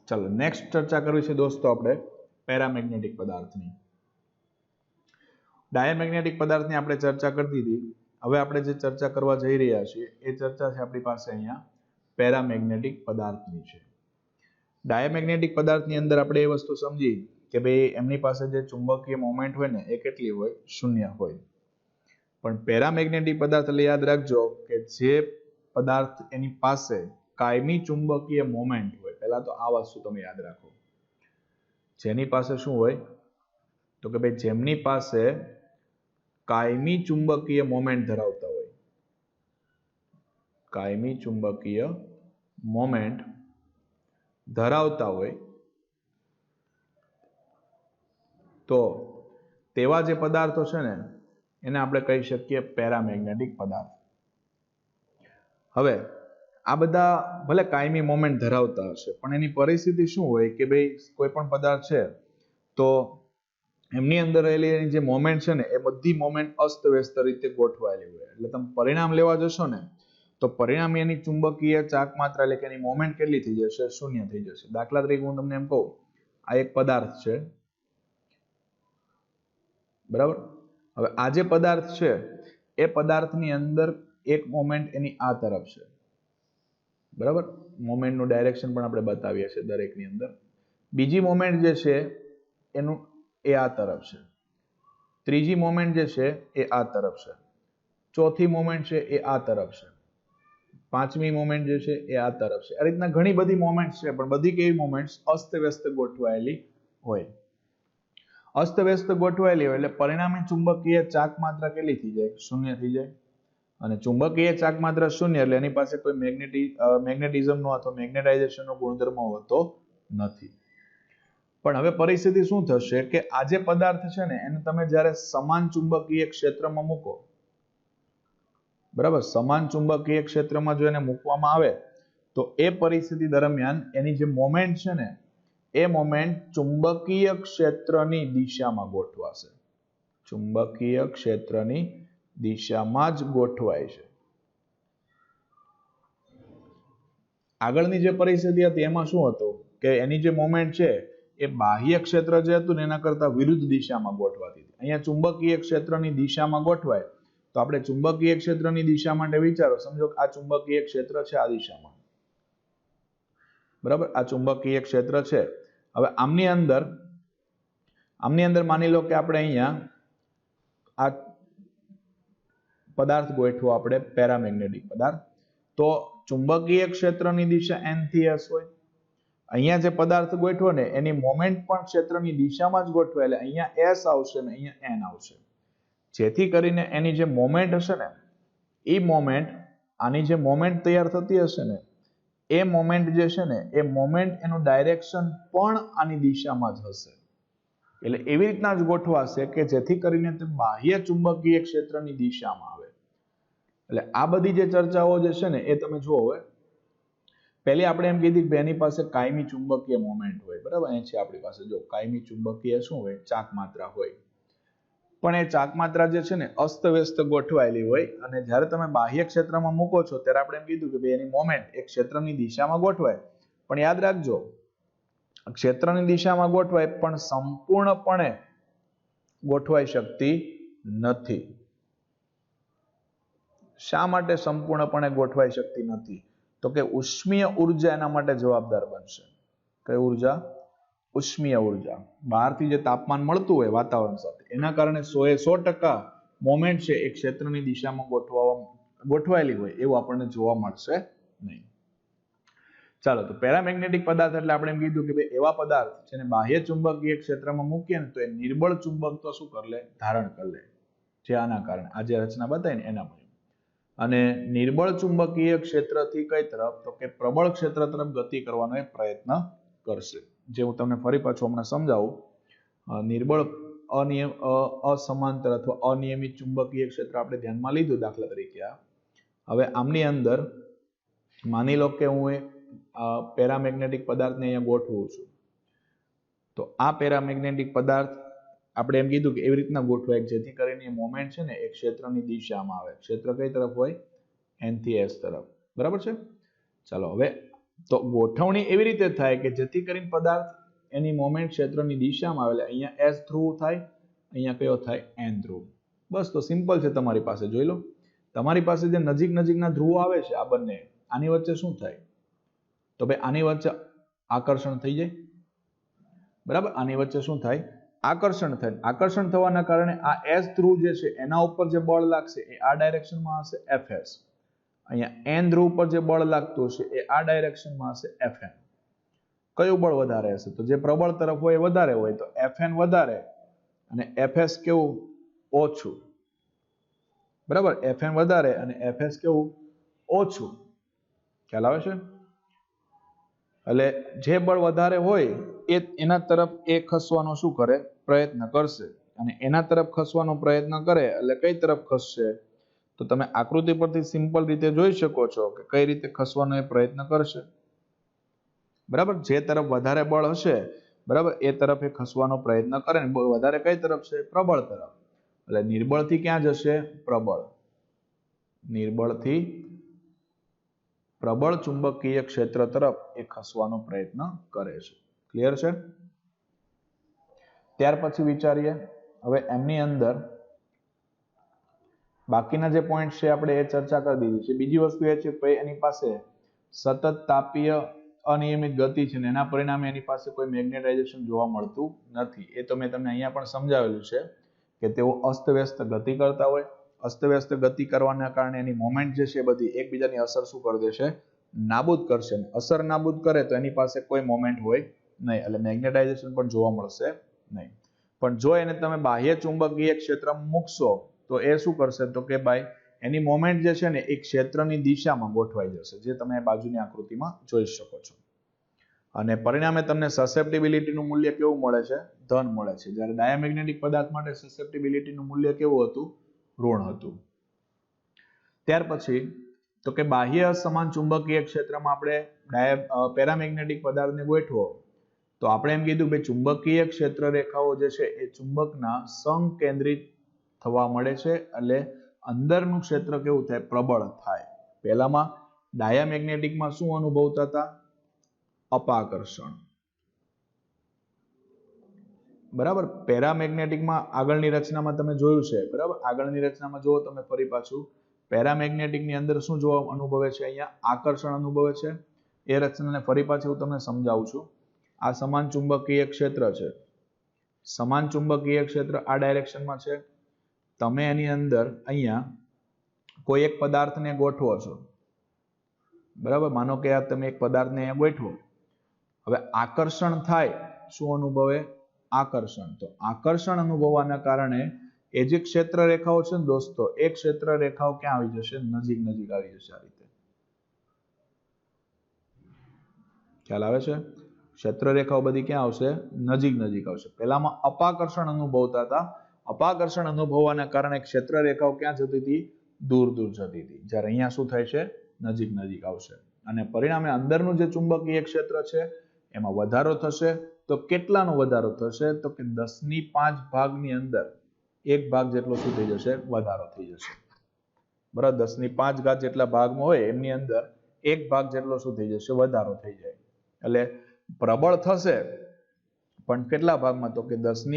चलो नेक्स्ट चर्चा करवी छे दोस्तों આપણે પેરામેગ્નેટિક પદાર્થની. ડાયામેગ્નેટિક પદાર્થની આપણે ચર્ચા કરી દીધી. હવે આપણે જે ચર્ચા કરવા જઈ રહ્યા છીએ એ ચર્ચા છે આપણી પાસે અહીંયા પેરામેગ્નેટિક પદાર્થની છે. ડાયામેગ્નેટિક પદાર્થની અંદર આપણે એ વસ્તુ સમજી કે ભાઈ એમની પાસે જે ચુંબકીય મોમેન્ટ હોય ને એ કેટલી હોય? શૂન્ય હોય. પણ પેરામેગ્નેટિક પદાર્થ એટલે યાદ રાખજો કે જે પદાર્થ એની પાસે કાયમી ચુંબકીય મોમેન્ટ હોય, પહેલા તો આ વસ્તુ તમે યાદ રાખો, જેની પાસે શું હોય? તો કે ભાઈ જેમની પાસે કાયમી ચુંબકીય મોમેન્ટ ધરાવતા હોય, કાયમી ચુંબકીય મોમેન્ટ ધરાવતા હોય, તો તેવા જે પદાર્થો છે ને એને આપણે કહી શકીએ પેરામેગ્નેટિક પદાર્થ. હવે આ બધા ભલે કાયમી મોમેન્ટ ધરાવતા હશે પણ એની પરિસ્થિતિ શું હોય કે ભાઈ કોઈ પણ પદાર્થ છે તો એમની અંદર રહેલી એની જે મોમેન્ટ છે ને એ બધી મોમેન્ટ અસ્તવ્યસ્ત રીતે ગોઠવાયેલી હોય. એટલે તમે પરિણામ લેવા જશો ને તો પરિણામ એની ચુંબકીય ચાક માત્રા એટલે કે એની મોમેન્ટ કેટલી થઈ જશે? શૂન્ય થઈ જશે. દાખલા તરીકે હું તમને એમ કહું, આ એક પદાર્થ છે, બરાબર? હવે આ જે પદાર્થ છે એ પદાર્થની અંદર એક મોમેન્ટ એની આ તરફ છે, બરાબર? મોમેન્ટનું ડાયરેક્શન પણ આપણે બતાવીએ છીએ દરેકની અંદર. બીજી મોમેન્ટ જે છે એનું એ આ તરફ છે, ત્રીજી મોમેન્ટ જે છે એ આ તરફ છે, ચોથી મોમેન્ટ છે એ આ તરફ છે, પાંચમી મોમેન્ટ જે છે એ આ તરફ છે. આ રીતના ઘણી બધી મોમેન્ટ્સ છે પણ બધી કેવી મોમેન્ટ્સ? અસ્તવ્યસ્ત ગોઠવાયેલી હોય. અસ્તવ્યસ્ત ગોઠવાયેલી હોય એટલે પરિણામી ચુંબકીય ચાક માત્રા કેટલી થઈ જાય? શૂન્ય થઈ જાય. અને ચુંબકીય ચાક માત્રા શૂન્ય એટલે એની પાસે કોઈ મેગ્નેટિઝમનો અથવા મેગ્નેટાઇઝેશનનો ગુણધર્મ હોતો નથી. પણ હવે પરિસ્થિતિ શું થશે કે આ જે પદાર્થ છે ને એને તમે જ્યારે સમાન ચુંબકીય ક્ષેત્રમાં મૂકો, બરાબર? સમાન ચુંબકીય ક્ષેત્રમાં જો એને મૂકવામાં આવે તો એ પરિસ્થિતિ દરમિયાન એની જે મોમેન્ટ છે ને એ મોમેન્ટ ચુંબકીય ક્ષેત્રની દિશામાં ગોઠવાશે. ચુંબકીય ક્ષેત્રની દિશામાં જ ગોઠવાય છે. આગળની જે પરિસ્થિતિ હતી એમાં શું હતું કે એની જે મોમેન્ટ છે એ બાહ્ય ક્ષેત્ર જે હતું ને એના કરતા વિરુદ્ધ દિશામાં ગોઠવાતી હતી. અહીંયા ચુંબકીય ક્ષેત્રની દિશામાં ગોઠવાય તો આપણે ચુંબકીય ક્ષેત્રની દિશા માટે વિચારો, સમજો કે આ ચુંબકીય ક્ષેત્ર છે આ દિશામાં, બરાબર? આ ચુંબકીય ક્ષેત્ર છે. હવે આમની અંદર માની લો કે આપણે અહીંયા આ પદાર્થ ગોઠવો, આપણે પેરામેગ્નેટિક પદાર્થ, તો ચુંબકીય ક્ષેત્રની દિશા n થી s હોય. અહીંયા જે પદાર્થ ગોઠવો ને એની મોમેન્ટ પણ ક્ષેત્રની દિશામાં જ ગોઠવે એટલે અહીંયા s આવશે ને અહીંયા n આવશે. જેથી કરીને એની જે મોમેન્ટ હશે ને એ મોમેન્ટ, આની જે મોમેન્ટ તૈયાર થતી હશે ને એ મોમેન્ટ જે છે ને એ મોમેન્ટ એનું ડાયરેક્શન પણ આની દિશામાં જ હશે. એટલે એવી રીતના જ ગોઠવાશે કે જેથી કરીને તે બાહ્ય ચુંબકીય ક્ષેત્રની દિશામાં આવે. એટલે આ બધી જે ચર્ચાઓ જે છે ને એ તમે જુઓ. હવે પહેલી આપણે એમ કીધી કે એની પાસે કાયમી ચુંબકીય મોમેન્ટ હોય, બરાબર? અહીં છે આપણી પાસે જો કાયમી ચુંબકીય શું હોય? ચાક માત્રા હોય. પણ એ ચાક માત્રા જે છે ને અસ્તવ્યસ્ત ગોઠવાયેલી હોય અને જ્યારે તમે બાહ્ય ક્ષેત્રમાં મૂકો છો ત્યારે આપણે એમ કીધું કે ભાઈ એની મોમેન્ટ એક ક્ષેત્રની દિશામાં ગોઠવાય. પણ યાદ રાખજો, ક્ષેત્રની દિશામાં ગોઠવાય પણ સંપૂર્ણપણે ગોઠવાઈ શકતી નથી. શા માટે સંપૂર્ણપણે ગોઠવાઈ શકતી નથી? તો કે ઉષ્મીય ઉર્જા એના માટે જવાબદાર બનશે. કઈ ઉર્જા? ઉષ્મીય ઉર્જા. બહારથી જે તાપમાન મળતું હોય વાતાવરણ સાથે એના કારણે 100% મોમેન્ટ છે એ ક્ષેત્રની દિશામાં ગોઠવાયેલી હોય એવું આપણને જોવા મળશે નહીં. ચાલો, તો પેરામેગ્નેટિક પદાર્થ એટલે આપણે એમ કીધું કે ભાઈ એવા પદાર્થ જેને બાહ્ય ચુંબકીય ક્ષેત્રમાં મૂકીએ ને તો એ નિર્બળ ચુંબક તો શું કરી લે? ધારણ કરી લે. જે આના કારણે આ જે રચના બતાવી ને એના મુજબ. અને નિર્બળ ચુંબકીય ક્ષેત્રથી કઈ તરફ? તો કે પ્રબળ ક્ષેત્ર તરફ ગતિ કરવાનો એ પ્રયત્ન કરશે. જે હું તમને ફરી પાછું હમણાં સમજાવું. નિર્બળ અસમાંતર અથવા અનિયમિત ચુંબકીય ક્ષેત્ર આપણે ધ્યાનમાં લીધું દાખલા તરીકે આ. હવે આમની અંદર માની લો કે હું એક પેરામેગ્નેટિક પદાર્થને અહીંયા ગોઠવું છું. તો આ પેરામેગ્નેટિક પદાર્થ આપણે એમ કીધું કે એવી રીતના ગોઠવાય જેથી કરીને મોમેન્ટ છે ને એ ક્ષેત્રની દિશામાં આવે. ક્ષેત્ર કઈ તરફ હોય? n થી s તરફ, બરાબર છે? ચાલો, હવે તો ગોઠવણી એવી રીતે થાય કે જેથી કરીને પદાર્થ એની મોમેન્ટ ક્ષેત્રની દિશામાં આવે. અહીંયા એસ ધ્રુવ થાય, અહીંયા કયો થાય એન ધ્રુવ. બસ તો સિમ્પલ છે. તમારી પાસે જોઈ લો, તમારી પાસે જે નજીક નજીકના ધ્રુવો આવે છે આ બંને, આની વચ્ચે શું થાય? તો ભાઈ આની વચ્ચે આકર્ષણ થઈ જાય. બરાબર, આની વચ્ચે શું થાય? આકર્ષણ થાય. આકર્ષણ થવાના કારણે આ એસ ધ્રુવ જે છે એના ઉપર જે બળ લાગશે એ આ ડાયરેક્શનમાં હશે એફએસ. અહીંયા એન ધ્રુવ પર જે બળ લાગતું હશે એ આ ડાયરેક્શનમાં હશે એફએન. કયું બળ વધારે હશે? તો જે પ્રબળ તરફ હોય એ વધારે હોય, તો એફએન વધારે અને એફએસ કેવું? ઓછું. બરાબર, એફએન વધારે અને એફએસ કેવું? ઓછું. ખ્યાલ આવે છે? એટલે જે બળ વધારે હોય એ એના તરફ એ ખસવાનો શું કરે? પ્રયત્ન કરશે. અને એના તરફ ખસવાનો પ્રયત્ન કરે એટલે કઈ તરફ ખસશે? તો તમે આકૃતિ પરથી સિમ્પલ રીતે જોઈ શકો છો કે કઈ રીતે ખસવાનો એ પ્રયત્ન કરશે. બરાબર, જે તરફ વધારે બળ હશે, બરાબર, એ તરફ એ ખસવાનો પ્રયત્ન કરે. ને વધારે કઈ તરફ છે? પ્રબળ તરફ. એટલે નિર્બળથી ક્યાં જશે? પ્રબળ. નિર્બળથી પ્રબળ ચુંબકીય ક્ષેત્ર તરફ એ ખસવાનો પ્રયત્ન કરે છે. ક્લિયર છે? ત્યાર પછી વિચારીએ હવે એમની અંદર બાકીના જે પોઈન્ટ છે આપણે એ ચર્ચા કરી દીધી છે. બીજી વસ્તુ એ છે કે એની પાસે સતત તાપીય અનિયમિત ગતિ છે ને એના પરિણામે એની પાસે કોઈ મેગ્નેટાઇઝેશન જોવા મળતું નથી. એ તો મેં તમને અહીંયા પણ સમજાવેલું છે કે તેઓ અસ્તવ્યસ્ત ગતિ કરતા હોય. અસ્તવ્યસ્ત ગતિ કરવાના કારણે એની મોમેન્ટ જે છે એ બધી એકબીજાની અસર શું કરી દેશે? નાબૂદ કરશે. અસર નાબૂદ કરે તો એની પાસે કોઈ મોમેન્ટ હોય નહીં, એટલે મેગ્નેટાઇઝેશન પણ જોવા મળશે નહીં. પણ જો એને તમે બાહ્ય ચુંબકીય ક્ષેત્રમાં મૂકશો તો એ શું કરશે? તો કે ભાઈ એની મોમેન્ટ જે છે ને એ ક્ષેત્રની દિશામાં ગોઠવાઈ જશે, જે તમે બાજુની આકૃતિમાં જોઈ શકો છો. અને પરિણામે તમને સસેપ્ટિબિલિટીનું મૂલ્ય કેવું મળે છે? ધન મળે છે. જ્યારે ડાયામેગ્નેટિક પદાર્થ માટે સસેપ્ટિબિલિટીનું મૂલ્ય કેવું હતું? ઋણ હતું. ત્યાર પછી તો કે બાહ્ય સમાન ચુંબકીય ક્ષેત્રમાં આપણે પેરામેગ્નેટિક પદાર્થને ગોઠવો તો આપણે એમ કીધું કે ચુંબકીય ક્ષેત્ર રેખાઓ જે છે એ ચુંબકના સંકેન્દ્રિત થવા મળે છે. એટલે અંદરનું ક્ષેત્ર કેવું થાય? પ્રબળ થાય. પહેલામાં ડાયામેગ્નેટિકમાં શું અનુભવતા હતા? અપાકર્ષણ. બરાબર, પેરામેગ્નેટિકમાં આગળની રચનામાં તમે જોયું છે. બરાબર, આગળની રચનામાં જુઓ તમે ફરી પાછું, પેરામેગ્નેટિકની અંદર શું જોવા અનુભવે છે? અહીંયા આકર્ષણ અનુભવે છે. એ રચનાને ફરી પાછું હું તમને સમજાવું છું. આ સમાન ચુંબકીય ક્ષેત્ર છે. સમાન ચુંબકીય ક્ષેત્ર આ ડાયરેક્શનમાં છે. તમે એની અંદર અહીંયા કોઈ એક પદાર્થને ગોઠવો છો. બરાબર, માનો કે આ તમે એક પદાર્થને અહીંયા ગોઠવો. હવે આકર્ષણ થાય. શું અનુભવે? આકર્ષણ. તો આકર્ષણ અનુભવવાના કારણે એ જે ક્ષેત્ર રેખાઓ છે ને દોસ્તો, એ ક્ષેત્ર રેખાઓ ક્યાં આવી જશે? નજીક નજીક આવી જશે. આ રીતે ખ્યાલ આવે છે? ક્ષેત્ર રેખાઓ બધી ક્યાં આવશે? નજીક નજીક આવશે. પહેલામાં અપાકર્ષણ અનુભવતા હતા. અપાકર્ષણ અનુભવવાના કારણે ક્ષેત્ર રેખાઓ ક્યાં જતી હતી? દૂર દૂર જતી હતી. જ્યારે અહીંયા શું થાય છે? નજીક નજીક આવશે. અને પરિણામે અંદરનું જે ચુંબકીય ક્ષેત્ર છે એમાં વધારો થશે. તો કેટલાનો વધારો થશે? તો કે 10⁵ ભાગની અંદર 1 ભાગ જેટલો શું થઈ જશે? વધારો થઈ જશે. બરાબર, 10⁵ જેટલા ભાગમાં હોય એમની અંદર 1 ભાગ જેટલો શું થઈ જશે? વધારો થઈ જાય. એટલે પ્રબળ થશે પણ કેટલા ભાગમાં? તો કે 10⁵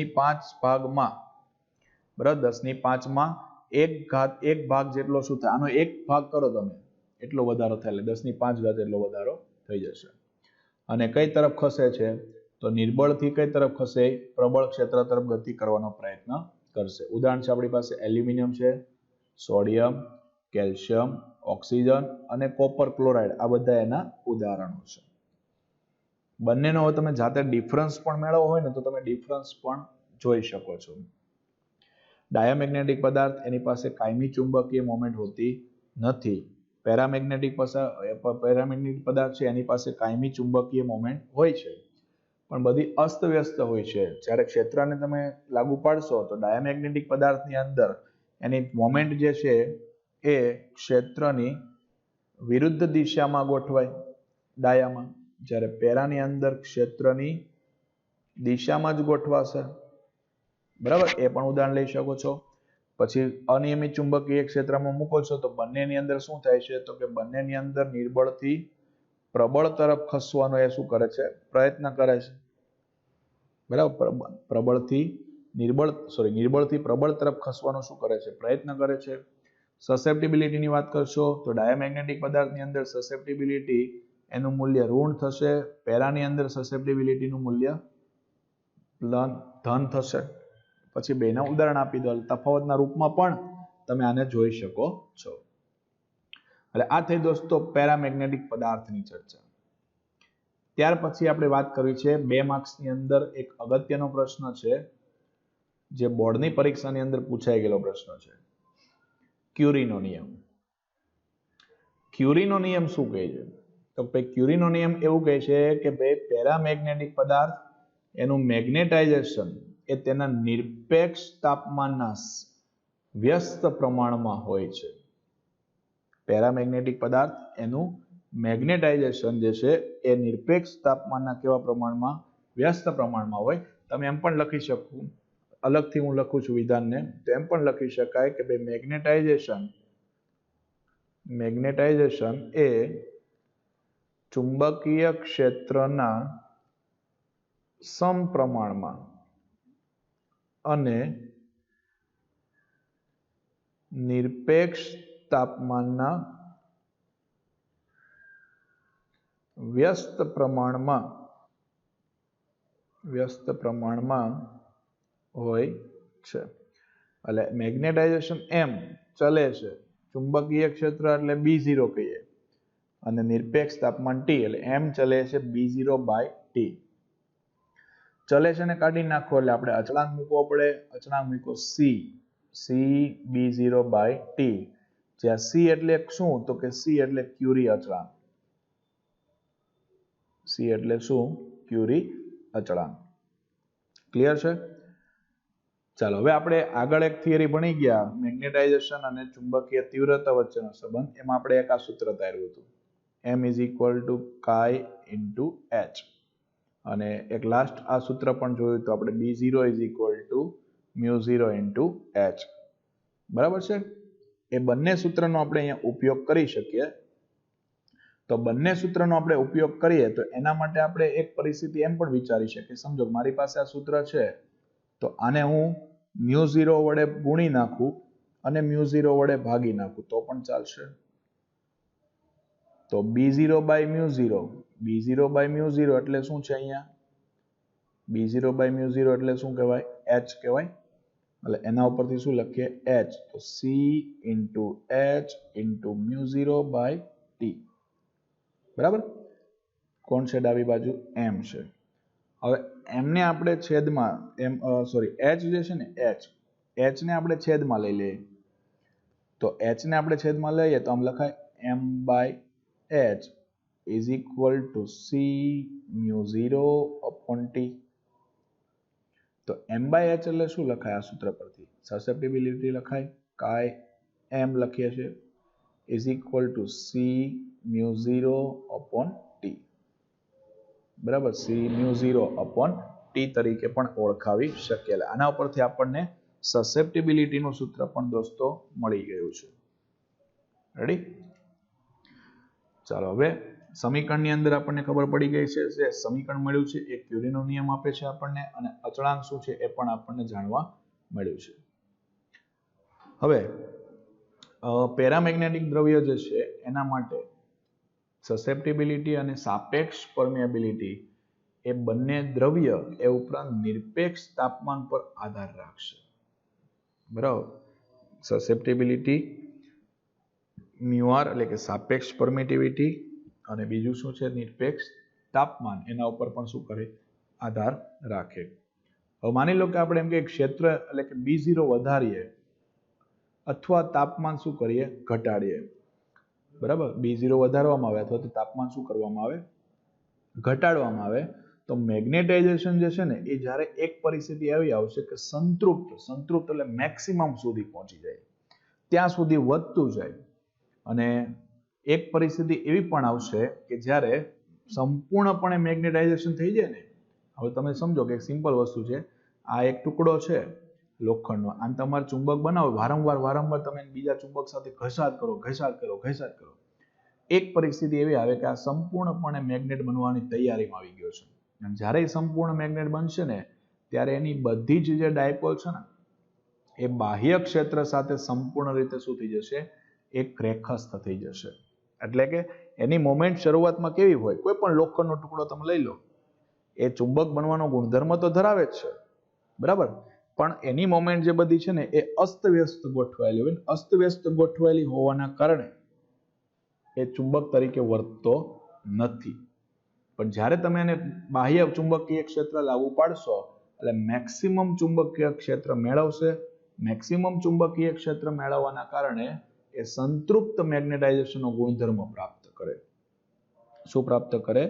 ભાગમાં. બરાબર, 10⁵માં 1 ભાગ જેટલો શું થાય? આનો 1 ભાગ કરો તમે, એટલો વધારો થાય. એટલે 10⁵ એટલો વધારો થઈ જશે. અને કઈ તરફ ખસે છે? તો નિર્બળથી કઈ તરફ ખસે? પ્રબળ ક્ષેત્ર તરફ ગતિ કરવાનો પ્રયત્ન કરશે. ઉદાહરણ છે આપણી પાસે એલ્યુમિનિયમ છે, સોડિયમ, કેલ્શિયમ, ઓક્સિજન અને કોપર ક્લોરાઇડ. આ બધા એના ઉદાહરણો છે. બંનેનો તમે જાતે ડિફરન્સ પણ મેળવવો હોય ને તો તમે ડિફરન્સ પણ જોઈ શકો છો. ડાયામેગ્નેટિક પદાર્થ એની પાસે કાયમી ચુંબકીય મોમેન્ટ હોતી નથી. પેરામેગ્નેટિક પદાર્થ છે એની પાસે કાયમી ચુંબકીય મોમેન્ટ હોય છે, પણ બધી અસ્તવ્યસ્ત હોય છે. જ્યારે ક્ષેત્રને તમે લાગુ પાડશો તો ડાયામેગ્નેટિક પદાર્થની અંદર એની મોમેન્ટ જે છે એ ક્ષેત્રની વિરુદ્ધ દિશામાં ગોઠવાય ડાયામાં, જ્યારે પેરાની અંદર ક્ષેત્રની દિશામાં જ ગોઠવાશે. બરાબર, એ પણ ઉદાહરણ લઈ શકો છો. પછી અનિયમિત ચુંબકીય ક્ષેત્રમાં મૂકો છો તો બંનેની અંદર શું થાય છે? તો કે બંનેની અંદર નિર્બળથી પ્રબળ તરફ ખસવાનો એ શું કરે છે? પ્રયત્ન કરે છે. બરાબર, નિર્બળથી પ્રબળ તરફ ખસવાનો શું કરે છે? પ્રયત્ન કરે છે. સસેપ્ટિબિલિટીની વાત કરશો તો ડાયામેગ્નેટિક પદાર્થની અંદર સસેપ્ટિબિલિટી એનું મૂલ્ય ઋણ થશે, પેરાની અંદર સસેપ્ટિબિલિટીનું મૂલ્ય ધન થશે. પછી બેના ઉદાહરણ આપી દો, તફાવતના રૂપમાં પણ તમે આને જોઈ શકો છો. એટલે આ થઈ દોસ્તો પેરામેગ્નેટિક પદાર્થની ચર્ચા. ત્યાર પછી આપણે વાત કરવી છે 2 માર્ક્સની અંદર એક અગત્યનો પ્રશ્ન છે જે બોર્ડની પરીક્ષાની અંદર પૂછાઈ ગયેલો પ્રશ્ન છે. ક્યુરીનો નિયમ. ક્યુરીનો નિયમ શું કહે છે? તો ભાઈ ક્યુરીનો નિયમ એવું કહે છે કે ભાઈ પેરામેગ્નેટિક પદાર્થ એનું મેગ્નેટાઇઝેશન એ તેના નિરપેક્ષ તાપમાનના વ્યસ્ત પ્રમાણમાં હોય છે. પેરામેગ્નેટિક પદાર્થ એનું મેગ્નેટાઇઝેશન જે છે એ નિરપેક્ષ તાપમાનના કેવા પ્રમાણમાં? વ્યસ્ત પ્રમાણમાં હોય. તમે એમ પણ લખી શકો, અલગથી હું લખું છું વિધાનને, તો એમ પણ લખી શકાય કે ભાઈ મેગ્નેટાઇઝેશન એ ચુંબકીય ક્ષેત્રના સમપ્રમાણમાં અને નિરપેક્ષ તાપમાનના વ્યસ્ત પ્રમાણમાં હોય છે. એટલે મેગ્નેટાઇઝેશન એમ ચલે છે, ચુંબકીય ક્ષેત્ર એટલે B0 કહીએ, અને નિરપેક્ષ તાપમાન T એટલે એમ ચલે છે B0/T. ચલે છે ને કાઢી નાખો એટલે આપણે અચળાંક મૂકવો પડે. અચળાંક મૂકો C B0/T, જ્યાં C એટલે શું? તો કે C એટલે ક્યુરી અચળાંક. C એટલે શું? ક્યુરી અચળાંક. ક્લિયર છે? ચાલો હવે આપણે આગળ એક થિયરી ભણી ગયા મેગ્નેટાઇઝેશન અને ચુંબકીય તીવ્રતા વચ્ચેનો સંબંધ. એમાં આપણે એક આ સૂત્ર ધાર્યું હતું, M = chi × H. અને એક લાસ્ટ આ સૂત્ર પણ જોયું તો આપણે B0 = μ0 × H. બરાબર છે? એ બંને સૂત્રનો આપણે અહીંયા ઉપયોગ કરી શકીએ. તો બંને સૂત્રનો આપણે ઉપયોગ કરીએ તો એના માટે આપણે એક પરિસ્થિતિ એમ પણ વિચારી શકીએ. સમજો મારી પાસે આ સૂત્ર છે તો આને હું μ0 વડે ગુણી નાખું અને μ0 વડે ભાગી નાખું તો પણ ચાલશે. તો B0/μ0 એટલે શું છે? અહીંયા B0/μ0 એટલે શું કહેવાય? H કહેવાય. એટલે એના ઉપરથી શું લખીએ? H. તો C × H × μ0/T. બરાબર? કોણ છે ડાબી બાજુ? M છે. હવે M ને આપણે છેદમાં H જે છે ને H ને આપણે છેદમાં લઈ લઈએ. તો H ને આપણે છેદમાં લઈએ તો આમ લખાય M/H = C μ0/T. તો M/H એટલે શું લખાય? આ સૂત્ર પરથી સસેપ્ટિબિલિટી લખાય, chi M લખીએ છીએ = C μ0/T. બરાબર? C μ0/T તરીકે પણ ઓળખાવી શકીએ. આના ઉપરથી આપણને સસેપ્ટિબિલિટીનું સૂત્ર પણ દોસ્તો મળી ગયું છે. રેડી? ચાલો હવે સમીકરણની અંદર આપણને ખબર પડી ગઈ છે જે સમીકરણ મળ્યું છે એ ક્યુરીનો નિયમ આપે છે આપણને, અને અચળાંક શું છે એ પણ આપણને જાણવા મળ્યું છે. હવે પેરામેગ્નેટિક દ્રવ્ય જે છે એના માટે સસેપ્ટિબિલિટી અને સાપેક્ષ પરમિએબિલિટી એ બંને દ્રવ્ય એ ઉપરાંત નિરપેક્ષ તાપમાન પર આધાર રાખશે. બરાબર? સસેપ્ટિબિલિટી μR એટલે કે સાપેક્ષ પરમિટિવિટી, અને બીજું શું છે? નિરપેક્ષ તાપમાન. એના ઉપર પણ શું કરે? આધાર રાખે. હવે માની લો કે આપણે એમ કે ક્ષેત્ર એટલે કે B0 વધારીએ અથવા તાપમાન શું કરીએ? ઘટાડીએ. બરાબર? B0 વધારવામાં આવે અથવા તો તાપમાન શું કરવામાં આવે? ઘટાડવામાં આવે. તો મેગ્નેટાઇઝેશન જે છે ને એ જ્યારે એક પરિસ્થિતિ આવી આવશે કે સંતૃપ્ત એટલે મેક્સિમમ સુધી પહોંચી જાય, ત્યાં સુધી વધતું જાય. અને એક પરિસ્થિતિ એવી પણ આવશે કે જ્યારે સંપૂર્ણપણે મેગ્નેટાઇઝેશન થઈ જાય ને. હવે તમે સમજો કે એક સિમ્પલ વસ્તુ છે, આ એક ટુકડો છે લોખંડનો, આને તમારે ચુંબક બનાવો, વારંવાર તમે બીજા ચુંબક સાથે ઘસાત કરો. એક પરિસ્થિતિ એવી આવે કે આ સંપૂર્ણપણે મેગ્નેટ બનવાની તૈયારીમાં આવી ગયો છે, અને જ્યારે એ સંપૂર્ણ મેગ્નેટ બનશે ને ત્યારે એની બધી જ જે ડાયપોલ છે ને એ બાહ્ય ક્ષેત્ર સાથે સંપૂર્ણ રીતે શું થઈ જશે, એક રેખસ્થ થઈ જશે. એટલે કે એની મોમેન્ટ શરૂઆતમાં કેવી હોય, કોઈ પણ લોખંડનો ટુકડો તમે લઈ લો, એ ચુંબક બનવાનો ગુણધર્મ તો ધરાવે જ છે, બરાબર, પણ એની મોમેન્ટ જે બધી છે ને એ અસ્તવ્યસ્ત ગોઠવાયેલી હોય, અસ્તવ્યસ્ત ગોઠવાયેલી હોવાના કારણે એ ચુંબક તરીકે વર્તતો નથી. પણ જ્યારે તમે એને બાહ્ય ચુંબકીય ક્ષેત્ર લાગુ પાડશો એટલે મેક્સિમમ ચુંબકીય ક્ષેત્ર મેળવશે. મેક્સિમમ ચુંબકીય ક્ષેત્ર મેળવવાના કારણે એ સંતૃપ્ત મેગ્નેટાઇઝેશનનો ગુણધર્મ પ્રાપ્ત કરે. શું પ્રાપ્ત કરે?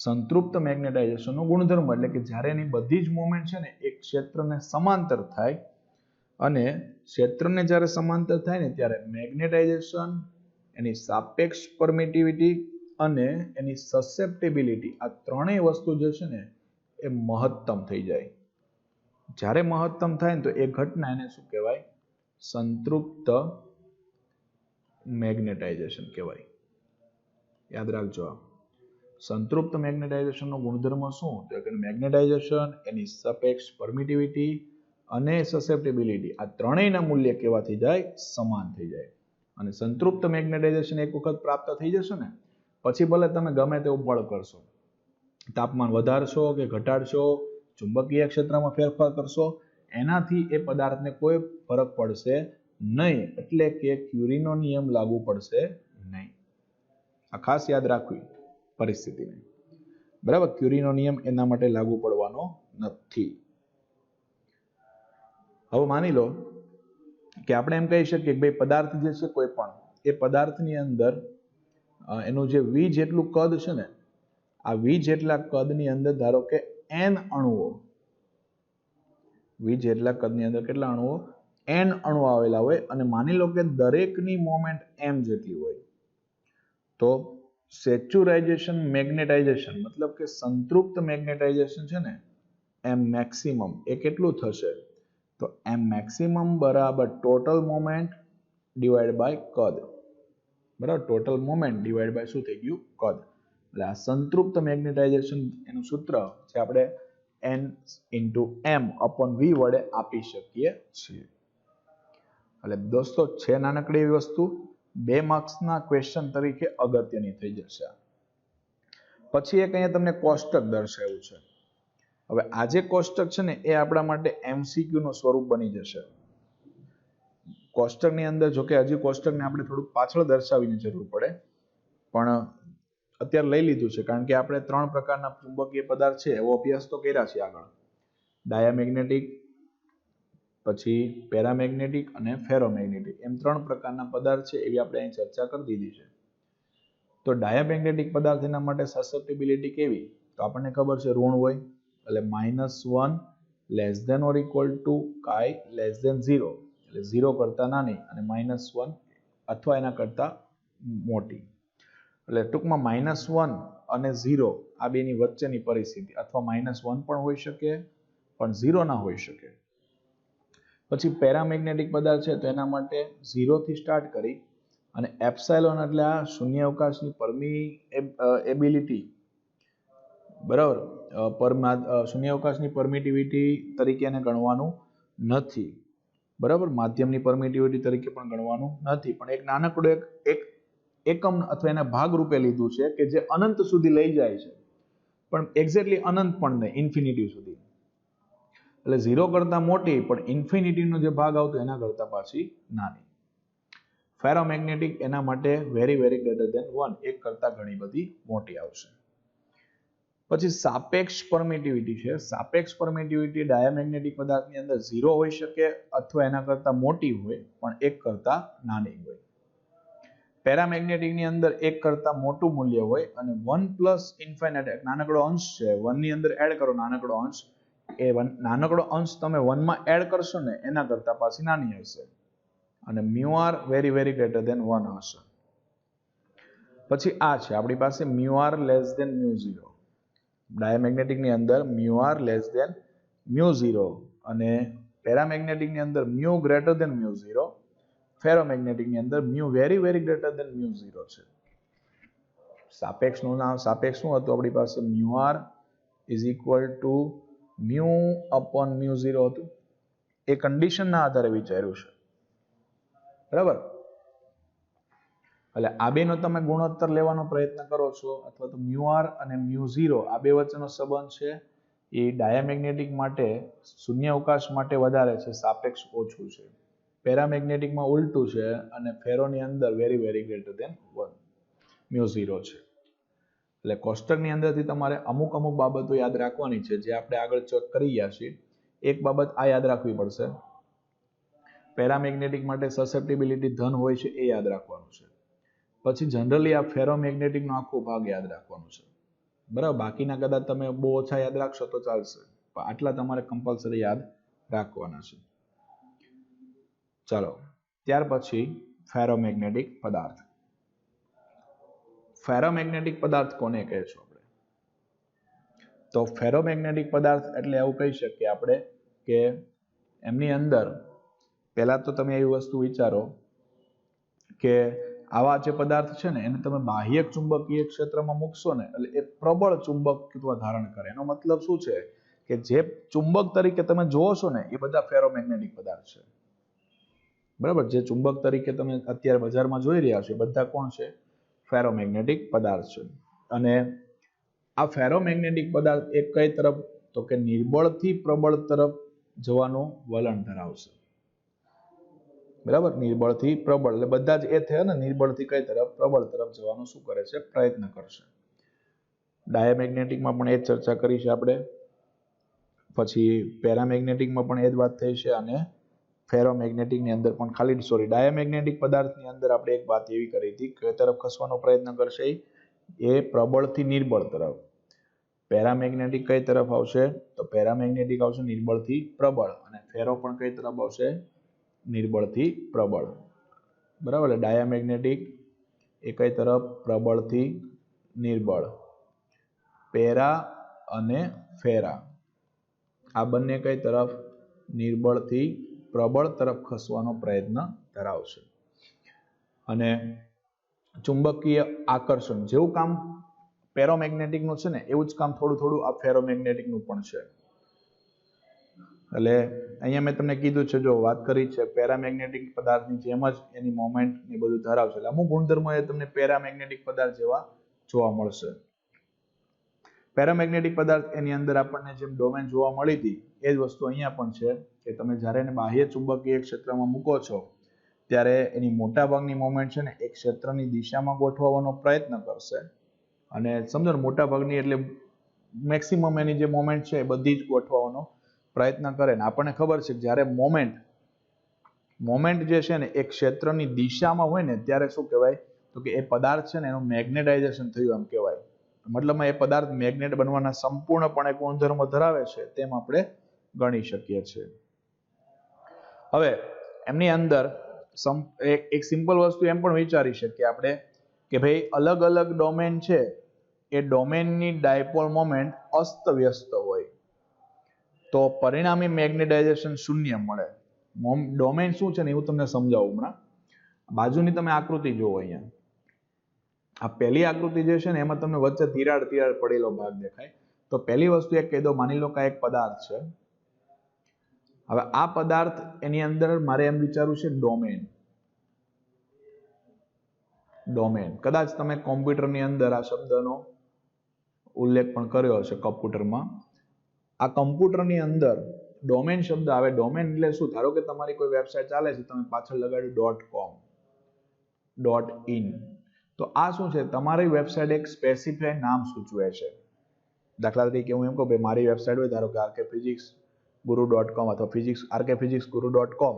સંતૃપ્ત મેગ્નેટાઇઝેશનનો ગુણધર્મ. એટલે કે જ્યારે એની બધી જ મોમેન્ટ છે ને એ ક્ષેત્રને સમાંતર થાય, અને ક્ષેત્રને જ્યારે સમાંતર થાય ને ત્યારે મેગ્નેટાઇઝેશન, એની સાપેક્ષ પરમિટિવિટી અને એની સસેપ્ટેબિલિટી, આ ત્રણેય વસ્તુ જે છે ને એ મહત્તમ થઈ જાય. જ્યારે મહત્તમ થાય ને તો એ ઘટના એને શું કહેવાય? સંતૃપ્ત મેગ્નેટાઇઝેશન કહેવાય. યાદ રાખજો. સંતૃપ્ત મેગ્નેટાઇઝેશનનો ગુણધર્મ શું? તો કે મેગ્નેટાઇઝેશન, એની સાપેક્ષ પરમિટિવિટી અને સસેપ્ટેબિલિટી, આ ત્રણેયના મૂલ્ય કેવા થઈ જાય? સમાન થઈ જાય. અને સંતૃપ્ત મેગ્નેટાઇઝેશન એક વખત પ્રાપ્ત થઈ જશે ને પછી ભલે તમે ગમે તેવું બળ કરશો, તાપમાન વધારશો કે ઘટાડશો, ચુંબકીય ક્ષેત્રમાં ફેરફાર કરશો, એનાથી એ પદાર્થને કોઈ ફરક પડશે નહીં. એટલે કે ક્યુરીનો નિયમ લાગુ પડશે નહીં. આ ખાસ યાદ રાખવી પરિસ્થિતિને, બરાબર. ક્યુરીનો નિયમ એના માટે લાગુ પડવાનો નથી. હવે માની લો કે આપણે એમ કહી શકીએ કે ભાઈ પદાર્થ જે છે કોઈ પણ, એ પદાર્થની અંદર એનું જે વી જેટલું કદ છે ને, આ વી જેટલા કદની અંદર ધારો કે n અણુઓ, વી જેટલા કદની અંદર કેટલા અણુઓ? n અણુ આવેલા હોય, અને માની લો કે દરેકની મોમેન્ટ m જેટલી હોય, તો સેચ્યુરાઇઝેશન મેગ્નેટાઇઝેશન મતલબ કે સંતૃપ્ત મેગ્નેટાઇઝેશન છે ને એમ મેક્સિમમ એ કેટલું થશે? તો એમ મેક્સિમમ બરાબર ટોટલ મોમેન્ટ ડિવાઈડ બાય કદ, બરાબર. ટોટલ મોમેન્ટ ડિવાઈડ બાય શું થઈ ગયું? કદ. એટલે આ સંતૃપ્ત મેગ્નેટાઇઝેશન એનું સૂત્ર જે આપણે n × m / v વડે આપી શકીએ છીએ. એટલે દોસ્તો છે નાનકડી એવી વસ્તુ, 2 માર્ક્સના ક્વેશ્ચન તરીકે અગત્યની થઈ જશે. પછી એક અહીંયા તમને કોષ્ટક દર્શાવ્યું છે. હવે આ જે કોષ્ટક છે ને એ આપણા માટે MCQ નું સ્વરૂપ બની જશે. કોષ્ટકની અંદર જોકે હજી કોષ્ટકને આપણે થોડુંક પાછળ દર્શાવીને જરૂર પડે, પણ અત્યારે લઈ લીધું છે કારણ કે આપણે 3 પ્રકારના ચુંબકીય પદાર્થ છે એવો અભ્યાસ તો કર્યા છે આગળ. ડાયામેગ્નેટિક, પછી પેરામેગ્નેટિક અને ફેરોમેગ્નેટિક, એમ 3 પ્રકારના પદાર્થ છે એવી આપણે અહીં ચર્ચા કરી દીધી છે. તો ડાયામેગ્નેટિક પદાર્થ એના માટે સસેપ્ટેબિલિટી કેવી? તો આપણને ખબર છે ઋણ હોય, એટલે -1 less than or equal to કાઈ લેસ ધેન 0, એટલે 0 કરતા નાની અને -1 અથવા એના કરતા મોટી. એટલે ટૂંકમાં -1 અને 0 આ બેની વચ્ચેની પરિસ્થિતિ, અથવા -1 પણ હોઈ શકે પણ 0 ના હોઈ શકે. પછી પેરામેગ્નેટિક પદાર્થ છે તો એના માટે 0 થી સ્ટાર્ટ કરી અને એપ્સાઇલોન એટલે આ શૂન્યાવકાશની પરમિએબિલિટી, બરાબર, શૂન્યાવકાશની પરમિટિવિટી તરીકે એને ગણવાનું નથી, બરાબર. માધ્યમની પરમિટિવિટી તરીકે પણ ગણવાનું નથી, પણ એક નાનકડું એક એકમ અથવા એના ભાગ રૂપે લીધું છે કે જે અનંત સુધી લઈ જાય છે, પણ એક્ઝેક્ટલી અનંત પણ નહીં, ઇન્ફિનિટી સુધી. એટલે 0 કરતા મોટી પણ ઇન્ફિનિટીનો જે ભાગ આવતો એના કરતા પાછી નાની. ફેરોમેગ્નેટિક એના માટે વેરી વેરી ગ્રેટર ધેન 1, એક કરતા ઘણી બધી મોટી આવશે. પછી સાપેક્ષ પરમિટિવિટી છે. સાપેક્ષ પરમિટિવિટી ડાયામેગ્નેટિક પદાર્થની અંદર 0 હોઈ શકે અથવા એના કરતા મોટી હોય પણ એક કરતા નાની હોય. પેરામેગ્નેટિકની અંદર એક કરતા મોટું મૂલ્ય હોય અને 1 + ઇન્ફિનિટ એક નાનકડો અંશ છે, 1 ની અંદર એડ કરો નાનકડો અંશ, એ નાનકડો અંશ તમે 1 માં એડ કરશો ને એના કરતા પાછી નાની હશે, અને μr very very greater than 1 હશે. પછી આ છે આપણી પાસે μr લેસ ધેન μ0. ડાયામેગ્નેટિકની અંદર μr લેસ ધેન μ0 અને પેરામેગ્નેટિકની અંદર μ ગ્રેટર ધેન μ0, ફેરોમેગ્નેટિકની અંદર μ વેરી વેરી ગ્રેટર ધેન μ0 છે. સાપેક્ષનું નામ સાપેક્ષ શું હતું આપણી પાસે? Mu R is equal to mu upon mu 0 હતું. એ કન્ડિશનના આધારે વિચાર્યું છે, બરાબર. એટલે આ બેનો તમે ગુણોત્તર લેવાનો પ્રયત્ન કરો છો, અથવા તો મ્યુ આર અને મ્યુ 0 આ બે વચ્ચેનો સંબંધ છે એ ડાયામેગ્નેટિક માટે શૂન્ય અવકાશ માટે વધારે છે, સાપેક્ષ ઓછું છે. પેરામેગ્નેટિકમાં ઉલટું છે અને ફેરોની અંદર very very greater than 1 mu 0 છે. એટલે કોષ્ટકની અંદરથી તમારે અમુક બાબતો યાદ રાખવાની છે જે આપણે આગળ ચેક કરી ગયા છીએ. એક બાબત આ યાદ રાખવી પડશે, પેરામેગ્નેટિક માટે સસેપ્ટિબિલિટી ધન હોય છે એ યાદ રાખવાનું છે. પછી જનરલી આ ફેરોમેગ્નેટિકનો આખો ભાગ યાદ રાખવાનો છે, બરાબર. બાકીના કદાચ તમે બહુ ઓછા યાદ રાખશો તો ચાલશે, પણ આટલા તમારે કમ્પલસરી યાદ રાખવાના છે. ચાલો, ત્યાર પછી ફેરોમેગ્નેટિક પદાર્થ. ફેરોમેગ્નેટિક પદાર્થ કોને કહે છો આપણે? તો ફેરોમેગ્નેટિક પદાર્થ એટલે એવું કહી શકીએ આપણે કે એમની અંદર પહેલા તો તમે એવી વસ્તુ વિચારો કે આવા જે પદાર્થ છે ને એને તમે બાહ્ય ચુંબકીય ક્ષેત્રમાં મૂકશો ને એટલે એ પ્રબળ ચુંબકત્વ ધારણ કરે. એનો મતલબ શું છે કે જે ચુંબક તરીકે તમે જોવો છો ને એ બધા ફેરોમેગ્નેટિક પદાર્થ છે, બરાબર. જે ચુંબક તરીકે તમે અત્યારે બજારમાં જોઈ રહ્યા છો એ બધા કોણ છે? ફેરોમેગ્નેટિક પદાર્થ છે. અને આ ફેરોમેગ્નેટિક પદાર્થ એક કઈ તરફ? તો કે નિર્બળથી પ્રબળ તરફ જવાનું વલણ ધરાવશે, બરાબર. નિર્બળથી પ્રબળ એટલે બધા જ એ થયા ને, નિર્બળથી કઈ તરફ? પ્રબળ તરફ જવાનું શું કરે છે? પ્રયત્ન કરશે. ડાયામેગ્નેટિકમાં પણ એ જ ચર્ચા કરી છે આપણે, પછી પેરામેગ્નેટિકમાં પણ એ જ વાત થઈ છે, અને ફેરોમેગ્નેટિકની અંદર પણ ડાયામેગ્નેટિક પદાર્થની અંદર આપણે એક વાત એવી કરી હતી કે તરફ ખસવાનો પ્રયત્ન કરશે એ પ્રબળથી નિર્બળ તરફ. પેરામેગ્નેટિક કઈ તરફ આવશે? તો પેરામેગ્નેટિક આવશે નિર્બળથી પ્રબળ, અને ફેરો પણ કઈ તરફ આવશે? નિર્બળથી પ્રબળ, બરાબર. ડાયામેગ્નેટિક એ કઈ તરફ? પ્રબળથી નિર્બળ. પેરા અને ફેરા આ બંને કઈ તરફ? નિર્બળથી પ્રબળ તરફ ખસવાનો પ્રયત્ન ધરાવશે. અને ચુંબકીય આકર્ષણ જેવું કામ પેરોમેગ્નેટિકનું છે ને એવું જ કામ થોડું આ ફેરોમેગ્નેટિકનું પણ છે. એટલે અહીંયા મેં તમને કીધું છે, જો વાત કરી છે પેરામેગ્નેટિક પદાર્થની જેમ જ એની મોમેન્ટ ને બધું ધરાવશે. એટલે અમુક ગુણધર્મો એ તમને પેરામેગ્નેટિક પદાર્થ જેવા જોવા મળશે. પેરામેગ્નેટિક પદાર્થ એની અંદર આપણને જેમ ડોમેન જોવા મળી હતી એ જ વસ્તુ અહીંયા પણ છે કે તમે જ્યારે એને બાહ્ય ચુંબકીય ક્ષેત્રમાં મૂકો છો ત્યારે એની મોટાભાગની મોમેન્ટ છે ને એક ક્ષેત્રની દિશામાં ગોઠવવાનો પ્રયત્ન કરશે. અને સમજો ને, મોટાભાગની એટલે મેક્સિમમ એની જે મોમેન્ટ છે એ બધી જ ગોઠવવાનો પ્રયત્ન કરે. ને આપણને ખબર છે કે જ્યારે મોમેન્ટ જે છે ને એ ક્ષેત્રની દિશામાં હોય ને ત્યારે શું કહેવાય? તો કે એ પદાર્થ છે ને એનું મેગ્નેટાઇઝેશન થયું એમ કહેવાય. મતલબમાં એ પદાર્થ મેગ્નેટ બનવાના સંપૂર્ણપણે ગુણધર્મો ધરાવે છે તેમ આપણે ગણી શકીએ છીએ. હવે એમની અંદર એક સિમ્પલ વસ્તુ એમ પણ વિચારી શકીએ આપણે કે ભાઈ અલગ અલગ ડોમેન છે એ ડોમેનની ડાયપોલ મોમેન્ટ અસ્તવ્યસ્ત હોય તો પરિણામી મેગ્નેટાઇઝેશન શૂન્ય મળે. ડોમેન શું છે ને એવું તમને સમજાવું હમણાં. બાજુની તમે આકૃતિ જુઓ અહીંયા. આ પહેલી આકૃતિ જે છે ને એમાં તમને વચ્ચે તિરાડ પડેલો ભાગ દેખાય. તો પહેલી વસ્તુ એક કહી દો, માની લો કે એક પદાર્થ છે. હવે આ પદાર્થ એની અંદર મારે એમ વિચારવું છે ડોમેન. કદાચ તમે કોમ્પ્યુટરની અંદર આ શબ્દનો ઉલ્લેખ પણ કર્યો હશે કમ્પ્યુટરમાં. આ કમ્પ્યુટરની અંદર ડોમેન શબ્દ આવે. ડોમેન એટલે શું? ધારો કે તમારી કોઈ વેબસાઇટ ચાલે છે, તમે પાછળ લગાડ્યું .com .in, તો આ શું છે? તમારી વેબસાઇટ એક સ્પેસિફાઈ નામ સૂચવે છે. દાખલા તરીકે હું એમ કહું કે મારી વેબસાઇટ હોય ધારો કે rkphysicsguru.com અથવા rkphysicsguru.com,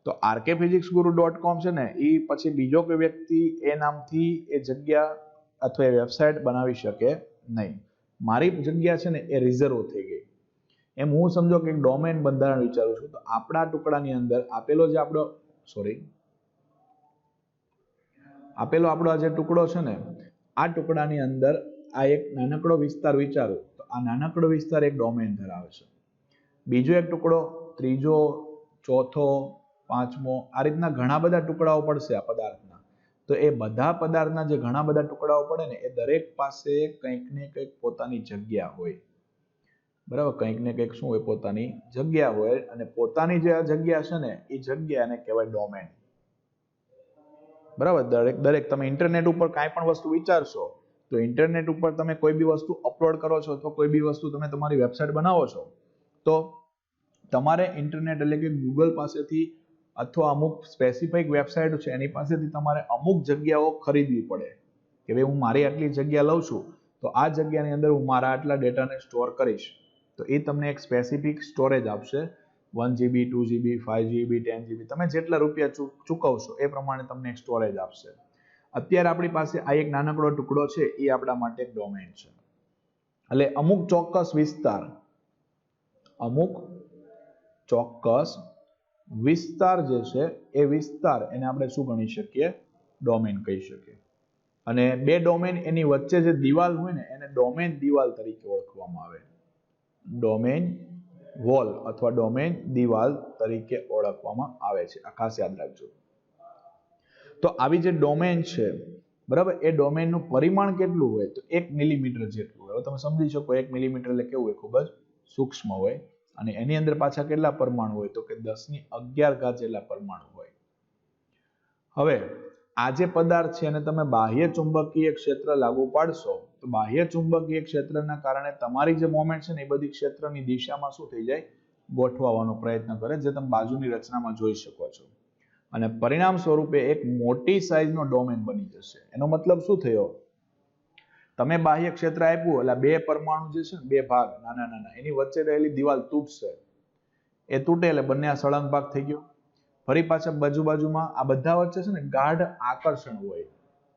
તો rkphysicsguru.com છે ને એ પછી બીજો કોઈ વ્યક્તિ એ નામથી એ જગ્યા અથવા એ વેબસાઇટ બનાવી શકે નહીં. મારી જગ્યા છે ને એ રિઝર્વ થઈ ગઈ. એમ હું સમજો કે ડોમેન બંધારણ વિચારું છું. તો આપણા ટુકડાની અંદર આપેલો આપણો આ જે ટુકડો છે ને આ ટુકડાની અંદર આ એક નાનકડો વિસ્તાર વિચારું તો આ નાનકડો વિસ્તાર એક ડોમેન ધરાવે છે. બીજો એક ટુકડો, ત્રીજો, ચોથો, પાંચમો, આ રીતના ઘણા બધા ટુકડાઓ પડશે આ પદાર્થના. તો એ બધા પદાર્થના જે ઘણા બધા ટુકડાઓ પડે ને, એ દરેક પાસે કંઈક ને કંઈક પોતાની જગ્યા હોય, બરાબર? કંઈક ને કંઈક શું હોય? પોતાની જગ્યા હોય. અને પોતાની જે આ જગ્યા છે ને, એ જગ્યાને કહેવાય ડોમેન. બરાબર? દરેક તમે ઇન્ટરનેટ ઉપર કાંઈ પણ વસ્તુ વિચારશો, તો ઇન્ટરનેટ ઉપર તમે કોઈ બી વસ્તુ અપલોડ કરો છો અથવા કોઈ બી વસ્તુ તમે તમારી વેબસાઇટ બનાવો છો, તો તમારે ઇન્ટરનેટ એટલે કે ગૂગલ પાસેથી અથવા અમુક સ્પેસિફિક વેબસાઇટ છે એની પાસેથી તમારે અમુક જગ્યાઓ ખરીદવી પડે કે ભાઈ હું મારી આટલી જગ્યા લઉં છું, તો આ જગ્યાની અંદર હું મારા આટલા ડેટાને સ્ટોર કરીશ. તો એ તમને એક સ્પેસિફિક સ્ટોરેજ આપશે. 1 GB, 2 GB, 5 GB, 10 GB, તમે જેટલા રૂપિયા ચૂકવશો એ પ્રમાણે તમને એક સ્ટોરેજ આપશે. અત્યારે આપણી પાસે આ એક નાનકડો ટુકડો છે, એ આપણા માટે એક ડોમેન છે. એટલે અમુક ચોક્કસ વિસ્તાર જે છે, એ વિસ્તાર એને આપણે શું ગણી શકીએ? ડોમેન કહી શકીએ. અને બે ડોમેન એની વચ્ચે જે દિવાલ હોય ને, એને ડોમેન દિવાલ તરીકે ઓળખવામાં આવે. ડોમેન વોલ અથવા ડોમેન દિવાલ તરીકે ઓળખવામાં આવે છે. આ ખાસ યાદ રાખજો. તો આવી જે ડોમેન છે, બરાબર, એ ડોમેનનું પરિમાણ કેટલું હોય? તો 1 મિલીમીટર જેટલું હોય. હવે તમે સમજી શકો 1 મિલીમીટર એટલે કેવું હોય? ખૂબ જ સૂક્ષ્મ હોય. અને એની અંદર પાછા કેટલા પરમાણુ હોય? તો કે 1011 જેટલા પરમાણુ હોય. હવે આ જે પદાર્થ છે એને તમે બાહ્ય ચુંબકીય ક્ષેત્ર લાગુ પાડશો, તો બાહ્ય ચુંબકીય ક્ષેત્રના કારણે તમારી જે મોમેન્ટ છે ને, એ બધી ક્ષેત્રની દિશામાં શું થઈ જાય? ગોઠવવાનો પ્રયત્ન કરે, જે તમે બાજુની રચનામાં જોઈ શકો છો. અને પરિણામ સ્વરૂપે એક મોટી સાઈઝનો ડોમેન બની જશે. એનો મતલબ શું થયો? તમે બાહ્ય ક્ષેત્ર આપ્યું એટલે બે પરમાણુ જે છે ને, બે ભાગ નાના નાના, એની વચ્ચે રહેલી દિવાલ તૂટશે. એ તૂટે એટલે બંને આ સળંગ ભાગ થઈ ગયો. ફરી પાછા બાજુમાં આ બધા વચ્ચે છે ને ગાઢ આકર્ષણ હોય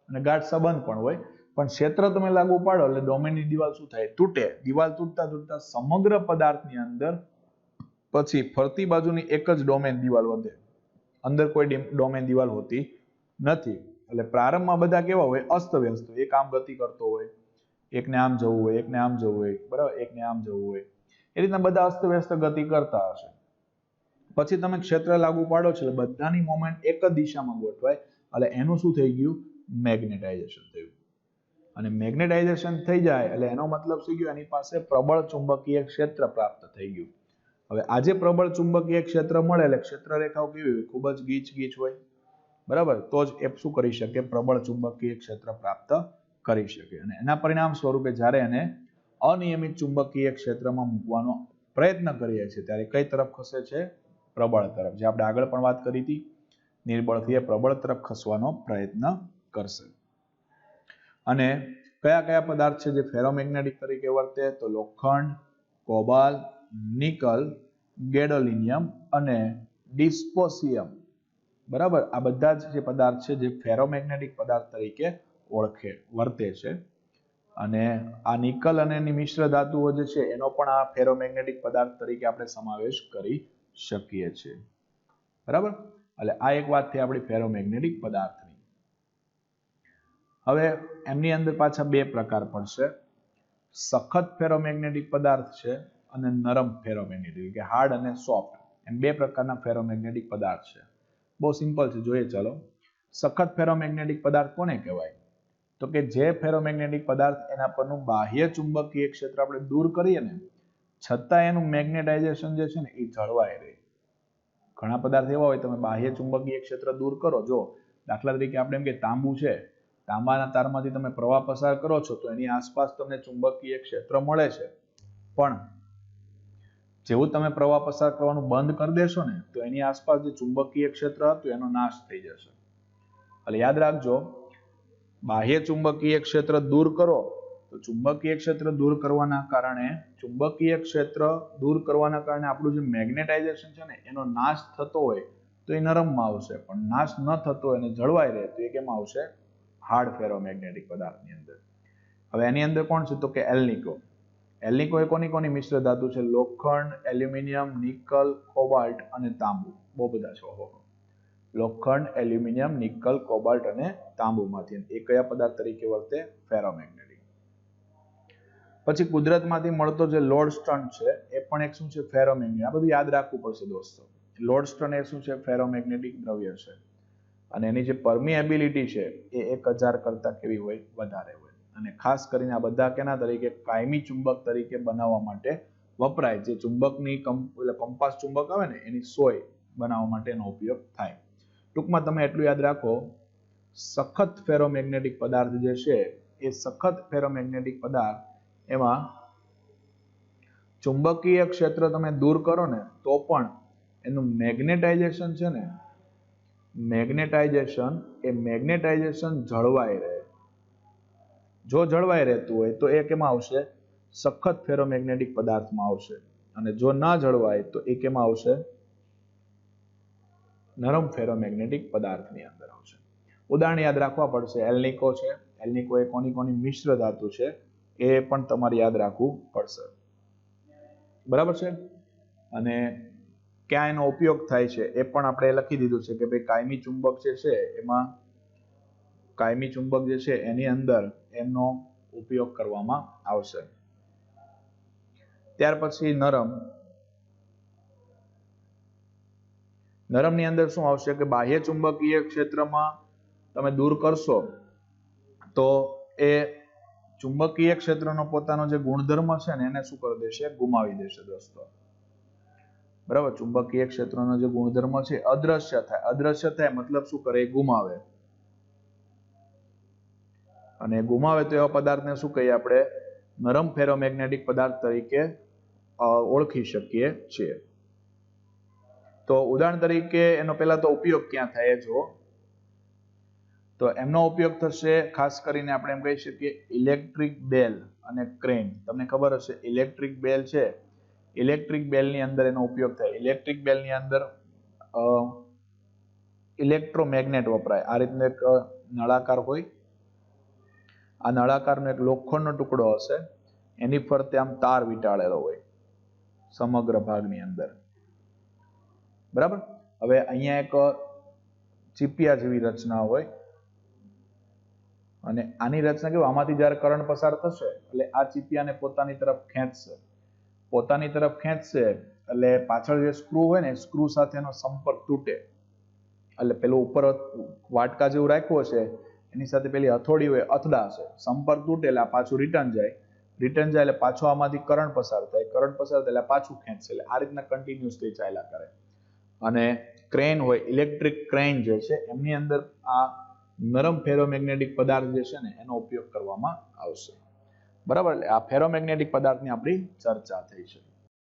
અને ગાઢ સંબંધ પણ હોય. પણ ક્ષેત્ર તમે લાગુ પાડો એટલે ડોમેનની દિવાલ શું થાય? તૂટે. દિવાલ તૂટતા તૂટતા સમગ્ર પદાર્થની અંદર પછી ફરતી બાજુની એક જ ડોમેન દિવાલ વધે, અંદર કોઈ ડોમેન દિવાલ હોતી નથી. એટલે પ્રારંભમાં બધા કેવા હોય? અસ્તવ્યસ્ત. એક આમ ગતિ કરતો હોય, એકને આમ જવું હોય, એકને આમ જવું હોય, બરાબર, એકને આમ જવું હોય. એ રીતના બધા અસ્તવ્યસ્ત ગતિ કરતા હશે. પછી તમે ક્ષેત્ર લાગુ પાડો છો એટલે બધાની મોમેન્ટ એક જ દિશામાં ગોઠવાય. એટલે એનું શું થઈ ગયું? મેગ્નેટાઇઝેશન થયું. અને મેગ્નેટાઇઝેશન થઈ જાય એટલે એનો મતલબ શું ગયો? એની પાસે પ્રબળ ચુંબકીય ક્ષેત્ર પ્રાપ્ત થઈ ગયું. હવે આજે પ્રબળ ચુંબકીય ક્ષેત્ર મળે એટલે ક્ષેત્ર રેખાઓ કેવી હોય? ખૂબ જ ગીચ હોય, બરાબર. તો જ એ શું કરી શકે? પ્રબળ ચુંબકીય ક્ષેત્ર પ્રાપ્ત કરી શકે. અને એના પરિણામ સ્વરૂપે જ્યારે એને અનિયમિત ચુંબકીય ક્ષેત્રમાં મૂકવાનો પ્રયત્ન કરીએ છીએ ત્યારે કઈ તરફ ખસે છે? પ્રબળ તરફ. જે આપણે આગળ પણ વાત કરી હતી, નિર્બળથી એ પ્રબળ તરફ ખસવાનો પ્રયત્ન કરશે. અને કયા પદાર્થ છે જે ફેરોમેગ્નેટિક તરીકે વર્તે? તો લોખંડ, કોબાલ્ટ, નિકલ, ગેડોલિનિયમ અને ડિસ્પોસિયમ, બરાબર. આ બધા જ જે પદાર્થ છે જે ફેરોમેગ્નેટિક પદાર્થ તરીકે વર્તે છે. અને આ નિકલ અને એની મિશ્ર ધાતુઓ જે છે એનો પણ આ ફેરોમેગ્નેટિક પદાર્થ તરીકે આપણે સમાવેશ કરી શકીએ છીએ, બરાબર. એટલે આ એક વાત થઈ આપણી ફેરોમેગ્નેટિક પદાર્થની. હવે એમની અંદર પાછા બે પ્રકાર પડશે. સખત ફેરોમેગ્નેટિક પદાર્થ છે અને નરમ ફેરોમેગ્નેટિક, કે હાર્ડ અને સોફ્ટ, એમ બે પ્રકારના ફેરોમેગ્નેટિક પદાર્થ છે. બહુ સિમ્પલ છે, જોઈએ ચાલો. સખત ફેરોમેગ્નેટિક પદાર્થ કોને કહેવાય? તો કે જે ફેરોમેગ્નેટિક પદાર્થ એના પરનું બાહ્ય ચુંબકીય ક્ષેત્ર આપણે દૂર કરીએ ને, છતાં એનું મેગ્નેટાઇઝેશન જે છે ને એ જળવાય રહે. ઘણા પદાર્થ એવા હોય તમે બાહ્ય ચુંબકીય ક્ષેત્ર દૂર કરો, જો દાખલા તરીકે આપણે એમ કે તાંબુ છે, તાંબાના તારમાંથી તમે પ્રવાહ પસાર કરો છો તો એની આસપાસ તમને ચુંબકીય ક્ષેત્ર મળે છે. પણ જેવું તમે પ્રવાહ પસાર કરવાનું બંધ કરી દેશો ને, તો એની આસપાસ જે ચુંબકીય ક્ષેત્ર હતું એનો નાશ થઈ જશે. એટલે યાદ રાખજો, બાહ્ય ચુંબકીય ક્ષેત્ર દૂર કરો તો ચુંબકીય ક્ષેત્ર દૂર કરવાના કારણે આપણું જે મેગ્નેટાઇઝેશન છે ને એનો નાશ થતો હોય તો એ નરમમાં આવશે, પણ નાશ ન થતો હોય અને જળવાઈ રહે તો એ કેમ આવશે? હાર્ડ ફેરોમેગ્નેટિક પદાર્થની અંદર. હવે એની અંદર કોણ છે? તો કે એલ્નિકો. એલ્નિકો એ કોની મિશ્ર ધાતુ છે? લોખંડ, એલ્યુમિનિયમ, નિકલ, કોબાલ્ટ અને તાંબુ. બહુ બધા છે. લોખંડ, એલ્યુમિનિયમ, નિકલ, કોબાલ્ટ અને તાંબુમાંથી. એ કયા પદાર્થ તરીકે વર્તે? ફેરોમેગ્નેટિક. પછી કુદરતમાંથી મળતો જે લોડસ્ટોન છે એ પણ એક શું છે? ફેરોમેગ્નેટિક. આ બધું યાદ રાખવું પડશે દોસ્તો. લોડસ્ટોન એ શું છે? ફેરોમેગ્નેટિક દ્રવ્ય છે. અને એની જે પરમિએબિલિટી છે એ 1000 કરતા કેવી હોય? વધારે હોય. અને ખાસ કરીને આ બધા કેના તરીકે? કાયમી ચુંબક તરીકે બનાવવા માટે વપરાય. જે ચુંબકની કંપાસ ચુંબક આવે ને એની સોય બનાવવા માટે એનો ઉપયોગ થાય. ટૂંકમાં તમે એટલું યાદ રાખો, સખત ફેરોમેગ્નેટિક પદાર્થ જે છે એ સખત ફેરોમેગ્નેટિક પદાર્થ, એમાં ચુંબકીય ક્ષેત્ર તમે દૂર કરો ને તો પણ એનું મેગ્નેટાઇઝેશન છે ને, મેગ્નેટાઇઝેશન જળવાઈ રહે. જો જળવાઈ રહેતું હોય તો એ કેમાં આવશે? સખત ફેરોમેગ્નેટિક પદાર્થમાં આવશે. અને જો ના જળવાય તો એ કેમાં આવશે? નરમ ફેરોમેગ્નેટિક પદાર્થની અંદર આવશે. ઉદાહરણ યાદ રાખવા પડશે. એલ્નિકો છે, એલ્નિકો એ કોની મિશ્ર ધાતુ છે, એ પણ તમારે યાદ રાખવું પડશે. બરાબર છે. અને ક્યાં એનો ઉપયોગ થાય છે એ પણ આપણે લખી દીધું છે કે ભાઈ કાયમી ચુંબક જે છે એમાં, કાયમી ચુંબક જે છે એની અંદર એમનો ઉપયોગ કરવામાં આવશે. ત્યાર પછી નરમની અંદર શું આવશે કે બાહ્ય ચુંબકીય ક્ષેત્રમાં તમે દૂર કરશો તો એ ચુંબકીય ક્ષેત્રનો પોતાનો જે ગુણધર્મ છે ને એને શું કરી દેશે? ગુમાવી દેશે દોસ્તો. બરાબર. ચુંબકીય ક્ષેત્રનો જે ગુણધર્મ છે અદ્રશ્ય થાય. અદ્રશ્ય થાય મતલબ શું કરે? ગુમાવે. અને ગુમાવે તો એવા પદાર્થને શું કહીએ આપણે? નરમ ફેરોમેગ્નેટિક પદાર્થ તરીકે ઓળખી શકીએ છીએ. તો ઉદાહરણ તરીકે એનો પહેલા તો ઉપયોગ ક્યાં થાય જો, તો એમનો ઉપયોગ થશે ખાસ કરીને આપણે એમ કહી શકીએ ઇલેક્ટ્રિક બેલ અને ક્રેન. તમને ખબર હશે ઇલેક્ટ્રિક બેલ છે, ઇલેક્ટ્રિક બેલની અંદર એનો ઉપયોગ થાય. ઇલેક્ટ્રિક બેલની અંદર ઇલેક્ટ્રોમેગ્નેટ વપરાય. આ રીતનો એક નળાકાર હોય. આ નળાકારનો એક લોખંડનો ટુકડો હશે, એની ફરતે આમ તાર વીંટાળેલો હોય સમગ્ર ભાગની અંદર. બરાબર. હવે અહીંયા એક ચીપિયા જેવી રચના હોય અને આની રચના કેવું? આમાંથી જ્યારે કરંટ પસાર થશે એટલે આ ચીપિયાને પોતાની તરફ ખેંચશે. પોતાની તરફ ખેંચશે એટલે પાછળ જે સ્ક્રૂ હોય ને, સ્ક્રૂ સાથેનો સંપર્ક તૂટે. એટલે પેલું ઉપર વાટકા જેવું રાખ્યું હશે એની સાથે પેલી હથોડી હોય અથડાશે, સંપર્ક તૂટે એટલે આ પાછું રિટર્ન જાય એટલે પાછો આમાંથી કરંટ પસાર થાય. કરંટ પસાર થાય એટલે પાછું ખેંચશે. એટલે આ રીતના કન્ટિન્યુઅસલી ચાલ્યા કરે. અને ક્રેન હોય, ઇલેક્ટ્રિક ક્રેન જે છે એમની અંદર આ નરમ ફેરોમેગ્નેટિક પદાર્થ જે છે ને એનો ઉપયોગ કરવામાં આવશે. બરાબર. એટલે આ ફેરોમેગ્નેટિક પદાર્થની આપણી ચર્ચા થઈ છે.